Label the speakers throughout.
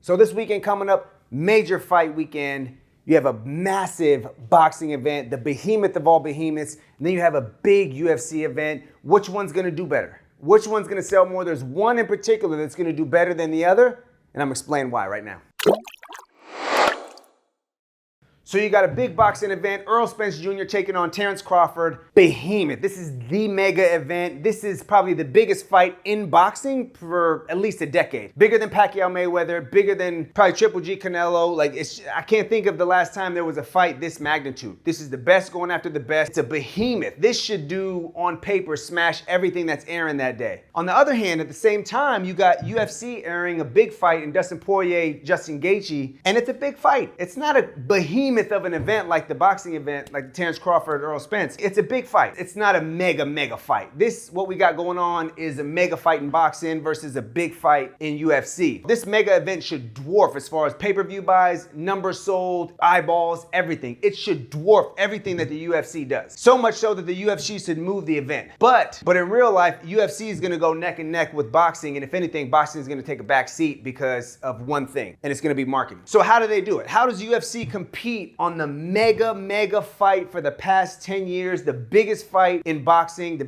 Speaker 1: So this weekend coming up, major fight weekend. You have a massive boxing event, the behemoth of all behemoths, and then you have a big UFC event. Which one's gonna do better? Which one's gonna sell more? There's one in particular that's gonna do better than the other, and I'm gonna explain why right now. So you got a big boxing event, Errol Spence Jr. taking on Terrence Crawford. Behemoth. This is the mega event. This is probably the biggest fight in boxing for at least a decade. Bigger than Pacquiao Mayweather, bigger than probably Triple G Canelo. I can't think of the last time there was a fight this magnitude. This is the best going after the best. It's a behemoth. This should do, on paper, smash everything that's airing that day. On the other hand, at the same time, you got UFC airing a big fight in Dustin Poirier, Justin Gaethje, and it's a big fight. It's not a behemoth of an event like the boxing event, like the Terrence Crawford, Errol Spence. It's a big fight. It's not a mega fight. This, what we got going on, is a mega fight in boxing versus a big fight in UFC. This mega event should dwarf, as far as pay-per-view buys, numbers sold, eyeballs, everything. It should dwarf everything that the UFC does. So much so that the UFC should move the event. But in real life, UFC is gonna go neck and neck with boxing, and if anything, boxing is gonna take a back seat because of one thing, and it's gonna be marketing. So how do they do it? How does UFC compete on the mega fight for the past 10 years, the biggest fight in boxing,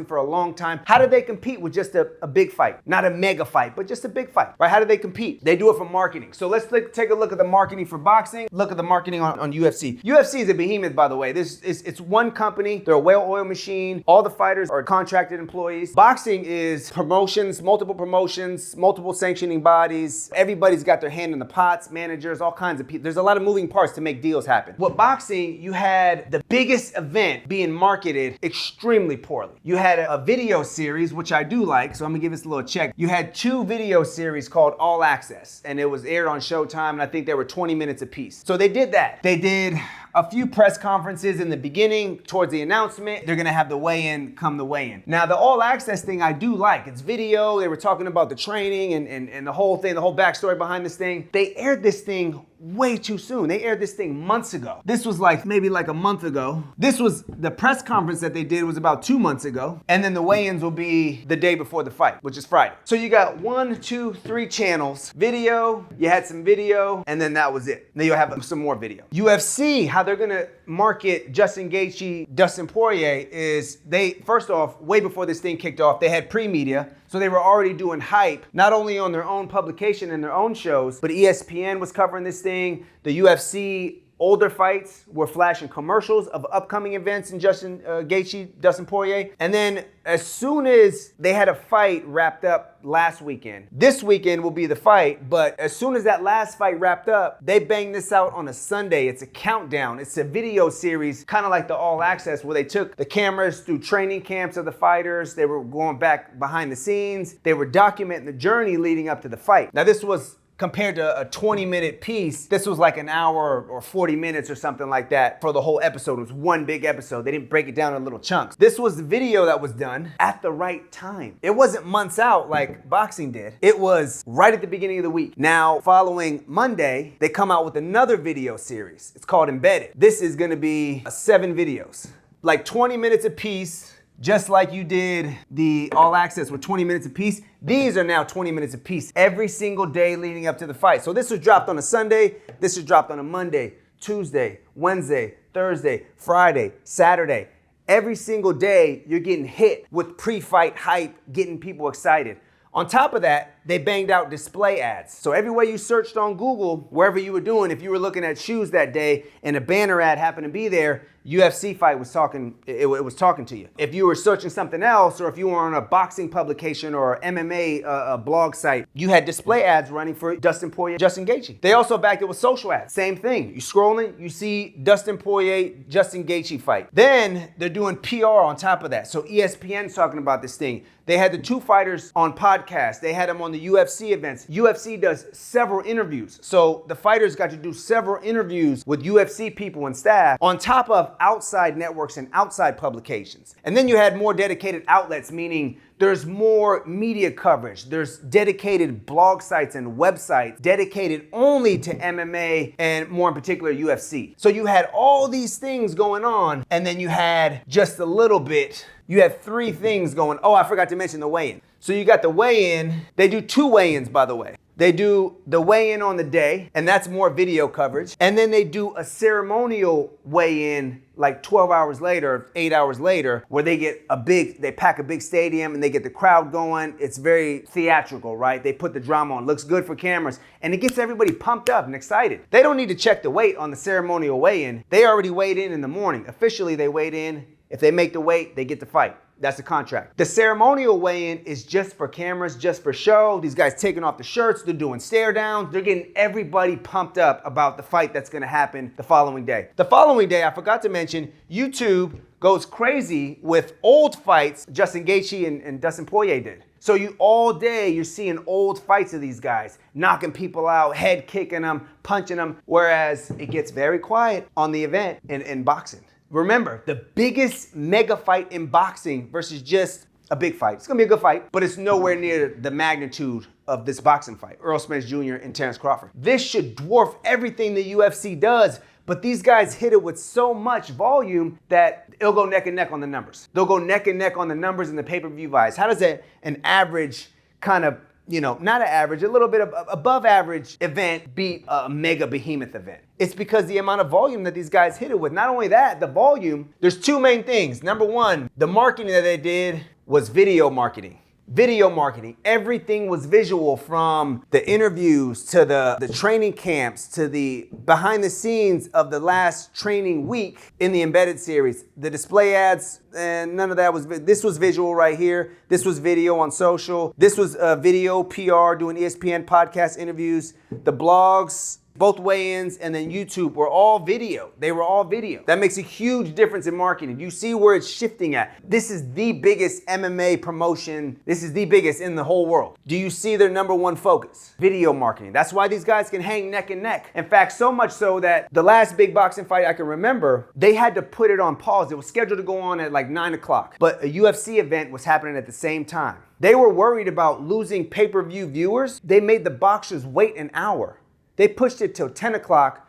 Speaker 1: for a long time? How do they compete with just a big fight? Not a mega fight, but just a big fight, right? How do they compete? They do it for marketing. So let's take a look at the marketing for boxing, look at the marketing on UFC. UFC is a behemoth, by the way. It's one company. They're a well-oiled machine. All the fighters are contracted employees. Boxing is promotions, multiple sanctioning bodies. Everybody's got their hand in the pots, managers, all kinds of people. There's a lot of moving parts to make deals happen. With boxing, you had the biggest event being marketed extremely poorly. You had a video series, which I do like, so I'm gonna give this a little check. You had 2 video series called All Access, and it was aired on Showtime, and I think they were 20 minutes apiece. So they did that. They did a few press conferences in the beginning, towards the announcement. They're gonna have the weigh-in come the weigh-in. Now, the All Access thing I do like. It's video. They were talking about the training and the whole thing, the whole backstory behind this thing. They aired this thing way too soon. They aired this thing months ago. This was maybe a month ago. This was the press conference that they did was about 2 months ago. And then the weigh-ins will be the day before the fight, which is Friday. So you got 1, 2, 3 channels. Video, you had some video, and then that was it. Then you'll have some more video. UFC, how they're gonna market Justin Gaethje, Dustin Poirier is first off, way before this thing kicked off, they had pre-media. So they were already doing hype, not only on their own publication and their own shows, but ESPN was covering this thing. The UFC older fights were flashing commercials of upcoming events in Justin Gaethje, Dustin Poirier. And then as soon as they had a fight wrapped up last weekend, this weekend will be the fight, but as soon as that last fight wrapped up, they banged this out on a Sunday. It's a countdown. It's a video series, kind of like the All Access, where they took the cameras through training camps of the fighters. They were going back behind the scenes. They were documenting the journey leading up to the fight. Now, this was compared to a 20-minute piece, this was like an hour or 40 minutes or something like that for the whole episode. It was one big episode. They didn't break it down in little chunks. This was the video that was done at the right time. It wasn't months out like boxing did. It was right at the beginning of the week. Now, following Monday, they come out with another video series. It's called Embedded. This is gonna be 7 videos, like 20 minutes a piece. Just like you did the All Access with 20 minutes apiece, these are now 20 minutes apiece every single day leading up to the fight. So this was dropped on a Sunday, this was dropped on a Monday, Tuesday, Wednesday, Thursday, Friday, Saturday. Every single day, you're getting hit with pre-fight hype, getting people excited. On top of that, they banged out display ads. So everywhere you searched on Google, wherever you were doing, if you were looking at shoes that day and a banner ad happened to be there, UFC fight was talking, it was talking to you. If you were searching something else, or if you were on a boxing publication or MMA blog site, you had display ads running for Dustin Poirier, Justin Gaethje. They also backed it with social ads. Same thing. You scrolling, you see Dustin Poirier, Justin Gaethje fight. Then they're doing PR on top of that. So ESPN's talking about this thing. They had the 2 fighters on podcasts. They had them on the UFC events. UFC does several interviews. So the fighters got to do several interviews with UFC people and staff on top of outside networks and outside publications. And then you had more dedicated outlets, meaning there's more media coverage. There's dedicated blog sites and websites dedicated only to MMA and more in particular UFC. So you had all these things going on, and then you had just a little bit, you had 3 things going. Oh, I forgot to mention the weigh-in. So you got the weigh-in. They do 2 weigh-ins, by the way. They do the weigh-in on the day, and that's more video coverage. And then they do a ceremonial weigh-in like 12 hours later, 8 hours later, where they pack a big stadium and they get the crowd going. It's very theatrical, right? They put the drama on, looks good for cameras, and it gets everybody pumped up and excited. They don't need to check the weight on the ceremonial weigh-in. They already weighed in the morning. Officially, they weighed in. If they make the weight, they get to fight. That's the contract. The ceremonial weigh-in is just for cameras, just for show. These guys taking off the shirts, they're doing stare downs, they're getting everybody pumped up about the fight that's gonna happen the following day. The following day, I forgot to mention, YouTube goes crazy with old fights Justin Gaethje and Dustin Poirier did. So all day you're seeing old fights of these guys, knocking people out, head kicking them, punching them, whereas it gets very quiet on the event in boxing. Remember, the biggest mega fight in boxing versus just a big fight. It's gonna be a good fight, but it's nowhere near the magnitude of this boxing fight, Errol Spence Jr. and Terence Crawford. This should dwarf everything the UFC does, but these guys hit it with so much volume that it'll go neck and neck on the numbers. They'll go neck and neck on the numbers and the pay-per-view buys. How does an average kind of, not an average, a little bit of above average event beat a mega behemoth event? It's because the amount of volume that these guys hit it with. Not only that, the volume, there's 2 main things. Number one, the marketing that they did was video marketing. Video marketing. Everything was visual, from the interviews to the training camps to the behind the scenes of the last training week in the embedded series. The display ads, and none of that was, this was visual right here. This was video on social. This was video PR, doing ESPN podcast interviews. The blogs, both weigh-ins, and then YouTube were all video. They were all video. That makes a huge difference in marketing. You see where it's shifting at. This is the biggest MMA promotion. This is the biggest in the whole world. Do you see their number one focus? Video marketing. That's why these guys can hang neck and neck. In fact, so much so that the last big boxing fight I can remember, they had to put it on pause. It was scheduled to go on at like 9 o'clock, but a UFC event was happening at the same time. They were worried about losing pay-per-view viewers. They made the boxers wait an hour. They pushed it till 10 o'clock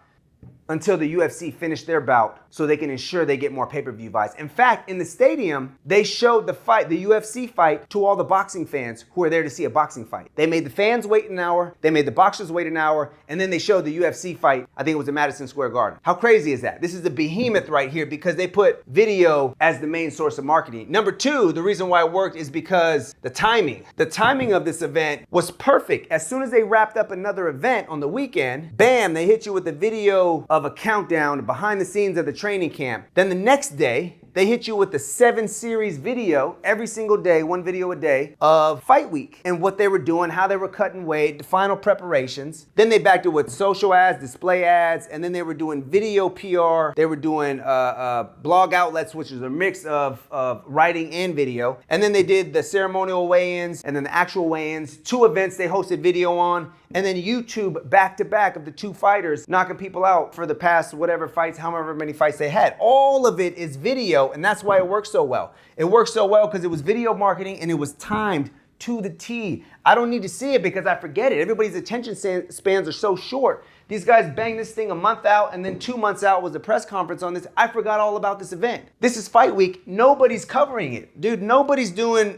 Speaker 1: until the UFC finished their bout so they can ensure they get more pay-per-view buys. In fact, in the stadium, they showed the fight, the UFC fight, to all the boxing fans who are there to see a boxing fight. They made the fans wait an hour, they made the boxers wait an hour, and then they showed the UFC fight, I think it was in Madison Square Garden. How crazy is that? This is the behemoth right here because they put video as the main source of marketing. Number two, the reason why it worked is because the timing. The timing of this event was perfect. As soon as they wrapped up another event on the weekend, bam, they hit you with the video of a countdown behind the scenes of the training camp. Then the next day, they hit you with the 7 series video every single day, 1 video a day of fight week and what they were doing, how they were cutting weight, the final preparations. Then they backed it with social ads, display ads, and then they were doing video PR. They were doing blog outlets, which is a mix of writing and video. And then they did the ceremonial weigh-ins and then the actual weigh-ins. 2 events they hosted video on. And then YouTube back-to-back of the 2 fighters knocking people out for the past whatever fights, however many fights they had. All of it is video, and that's why it works so well. It works so well because it was video marketing and it was timed to the T. I don't need to see it because I forget it. Everybody's attention spans are so short. These guys banged this thing a month out, and then 2 months out was a press conference on this. I forgot all about this event. This is fight week. Nobody's covering it. Dude, nobody's doing,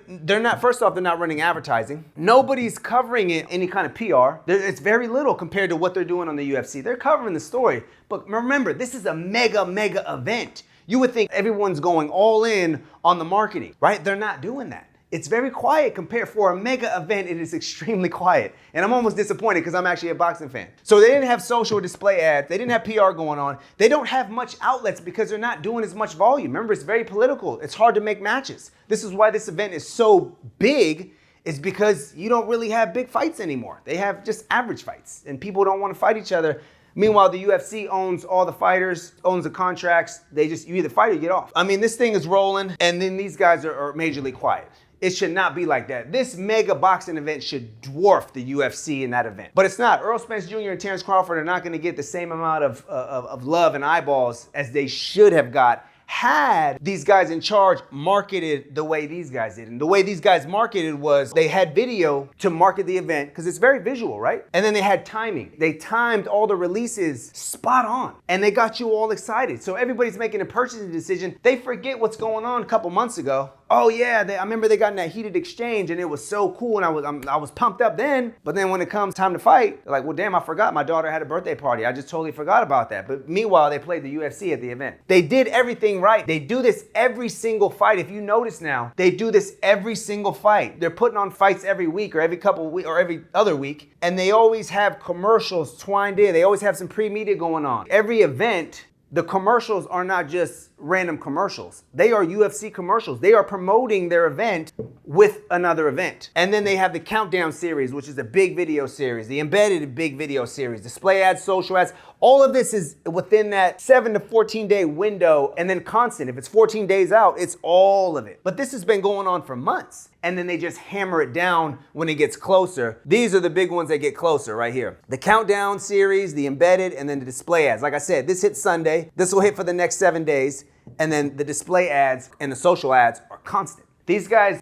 Speaker 1: first off, they're not running advertising. Nobody's covering it, any kind of PR. It's very little compared to what they're doing on the UFC. They're covering the story. But remember, this is a mega event. You would think everyone's going all in on the marketing, right? They're not doing that. It's very quiet compared for a mega event. It is extremely quiet. And I'm almost disappointed because I'm actually a boxing fan. So they didn't have social display ads. They didn't have PR going on. They don't have much outlets because they're not doing as much volume. Remember, it's very political. It's hard to make matches. This is why this event is so big, is because you don't really have big fights anymore. They have just average fights and people don't want to fight each other. Meanwhile, the UFC owns all the fighters, owns the contracts. You either fight or get off. I mean, this thing is rolling and then these guys are majorly quiet. It should not be like that. This mega boxing event should dwarf the UFC in that event. But it's not. Errol Spence Jr. and Terence Crawford are not going to get the same amount of love and eyeballs as they should have got had these guys in charge marketed the way these guys did. And the way these guys marketed was they had video to market the event because it's very visual, right? And then they had timing. They timed all the releases spot on and they got you all excited. So everybody's making a purchasing decision. They forget what's going on a couple months ago. oh yeah, I remember they got in that heated exchange and it was so cool and I was pumped up then. But then when it comes time to fight, they're like, well, damn, I forgot. My daughter had a birthday party. I just totally forgot about that. But meanwhile, they played the UFC at the event. They did everything right. They do this every single fight. If you notice now, they do this every single fight. They're putting on fights every week or every couple of weeks or every other week. And they always have commercials twined in. They always have some pre-media going on. Every event, the commercials are not just random commercials. They are UFC commercials. They are promoting their event with another event. And then they have the countdown series, which is a big video series, the embedded big video series, display ads, social ads. All of this is within that 7 to 14 day window and then constant. If it's 14 days out, it's all of it. But this has been going on for months. And then they just hammer it down when it gets closer. These are the big ones that get closer right here. The countdown series, the embedded, and then the display ads. Like I said, this hits Sunday. This will hit for the next 7 days. And then the display ads and the social ads are constant. These guys,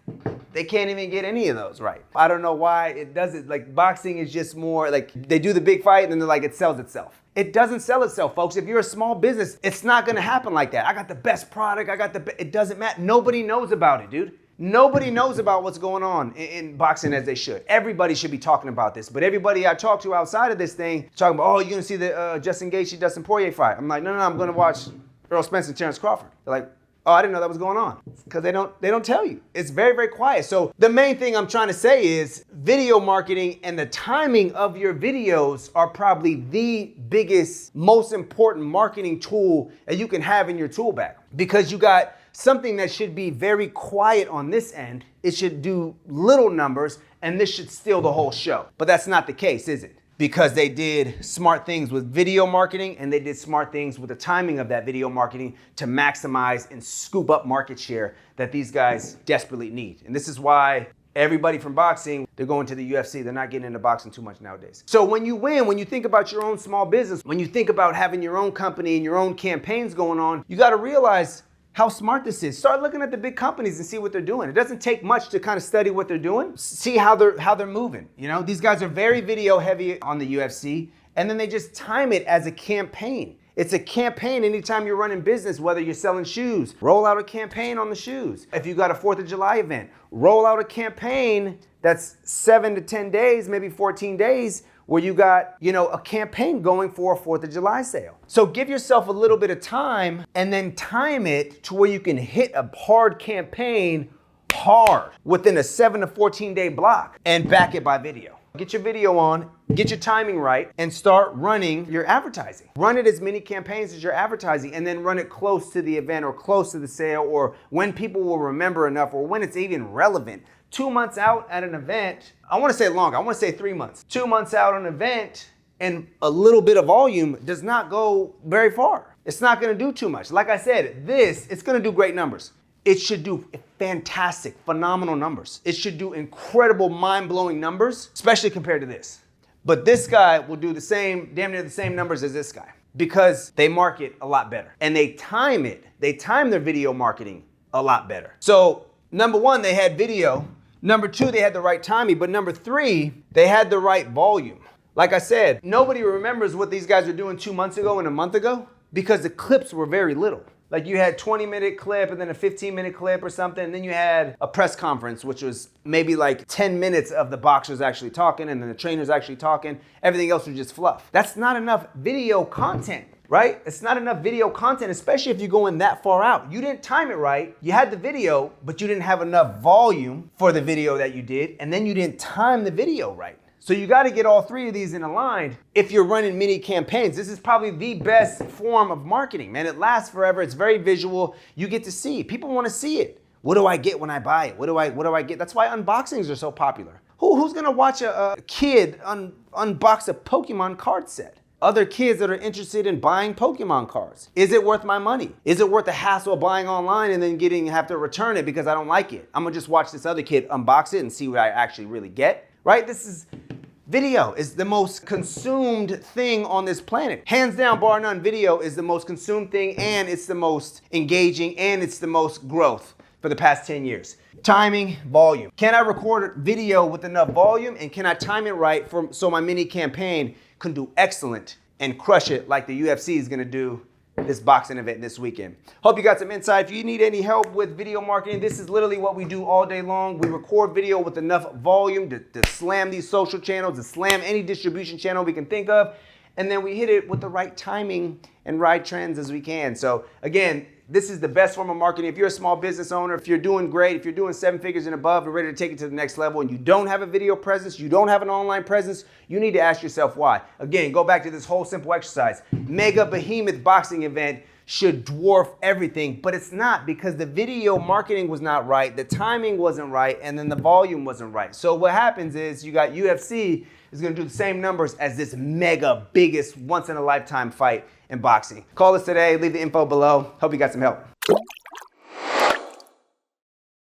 Speaker 1: they can't even get any of those right. I don't know why it does it. Like boxing is just more like they do the big fight and then they're like, it sells itself. It doesn't sell itself, folks. If you're a small business, it's not gonna happen like that. I got the best product, it doesn't matter. Nobody knows about it, dude. Nobody knows about what's going on in boxing as they should. Everybody should be talking about this, but everybody I talk to outside of this thing, talking about, oh, you're gonna see the Justin Gaethje, Dustin Poirier fight. I'm like, no, I'm gonna watch Earl Spence and Terence Crawford. They're like, oh, I didn't know that was going on. Because they don't tell you. It's very, very quiet. So the main thing I'm trying to say is video marketing and the timing of your videos are probably the biggest, most important marketing tool that you can have in your tool bag. Because you got something that should be very quiet on this end. It should do little numbers and this should steal the whole show. But that's not the case, is it? Because they did smart things with video marketing and they did smart things with the timing of that video marketing to maximize and scoop up market share that these guys desperately need. And this is why everybody from boxing, they're going to the UFC. They're not getting into boxing too much nowadays. So when you win, when you think about your own small business, when you think about having your own company and your own campaigns going on, you got to realize how smart this is. Start looking at the big companies and see what they're doing. It doesn't take much to kind of study what they're doing, see how they're moving. You know, these guys are very video heavy on the UFC, and then they just time it as a campaign. It's a campaign anytime you're running business, whether you're selling shoes, roll out a campaign on the shoes. If you got a 4th of July event, roll out a campaign that's 7 to 10 days, maybe 14 days, where you got, a campaign going for a 4th of July sale. So give yourself a little bit of time and then time it to where you can hit a hard campaign hard within a 7 to 14 day block and back it by video. Get your video on, get your timing right, and start running your advertising. Run it as many campaigns as you're advertising and then run it close to the event or close to the sale or when people will remember enough or when it's even relevant. 2 months out at an event, I want to say longer, I want to say 3 months. 2 months out on an event and a little bit of volume does not go very far. It's not going to do too much. Like I said, it's going to do great numbers. It should do fantastic, phenomenal numbers. It should do incredible, mind-blowing numbers, especially compared to this. But this guy will do the same, damn near the same numbers as this guy because they market a lot better and they time it. They time their video marketing a lot better. So number one, they had video. Number two, they had the right timing. But number three, they had the right volume. Like I said, nobody remembers what these guys were doing 2 months ago and a month ago because the clips were very little. Like you had 20-minute clip and then a 15-minute clip or something. And then you had a press conference, which was maybe like 10 minutes of the boxers actually talking and then the trainers actually talking. Everything else was just fluff. That's not enough video content, right? It's not enough video content, especially if you're going that far out. You didn't time it right. You had the video, but you didn't have enough volume for the video that you did. And then you didn't time the video right. So you got to get all three of these in aligned if you're running mini campaigns. This is probably the best form of marketing, man. It lasts forever. It's very visual. You get to see it. People want to see it. What do I get when I buy it? What do I get? That's why unboxings are so popular. Who's going to watch a kid unbox a Pokemon card set? Other kids that are interested in buying Pokemon cards. Is it worth my money? Is it worth the hassle of buying online and then have to return it because I don't like it? I'm going to just watch this other kid unbox it and see what I actually really get. Right? Video is the most consumed thing on this planet. Hands down, bar none, video is the most consumed thing and it's the most engaging and it's the most growth for the past 10 years. Timing, volume. Can I record video with enough volume and can I time it right so my mini campaign can do excellent and crush it like the UFC is gonna do this boxing event this weekend. Hope you got some insight. If you need any help with video marketing, this is literally what we do all day long. We record video with enough volume to slam these social channels, to slam any distribution channel we can think of, and then we hit it with the right timing and right trends as we can. So again, this is the best form of marketing. If you're a small business owner, if you're doing great, if you're doing 7 figures and above, you're ready to take it to the next level, and you don't have a video presence, you don't have an online presence, you need to ask yourself why. Again, go back to this whole simple exercise. Mega behemoth boxing event should dwarf everything, but it's not, because the video marketing was not right, the timing wasn't right, and then the volume wasn't right. So what happens is you got UFC is going to do the same numbers as this mega biggest once in a lifetime fight in boxing. Call us today, leave the info below. Hope you got some help.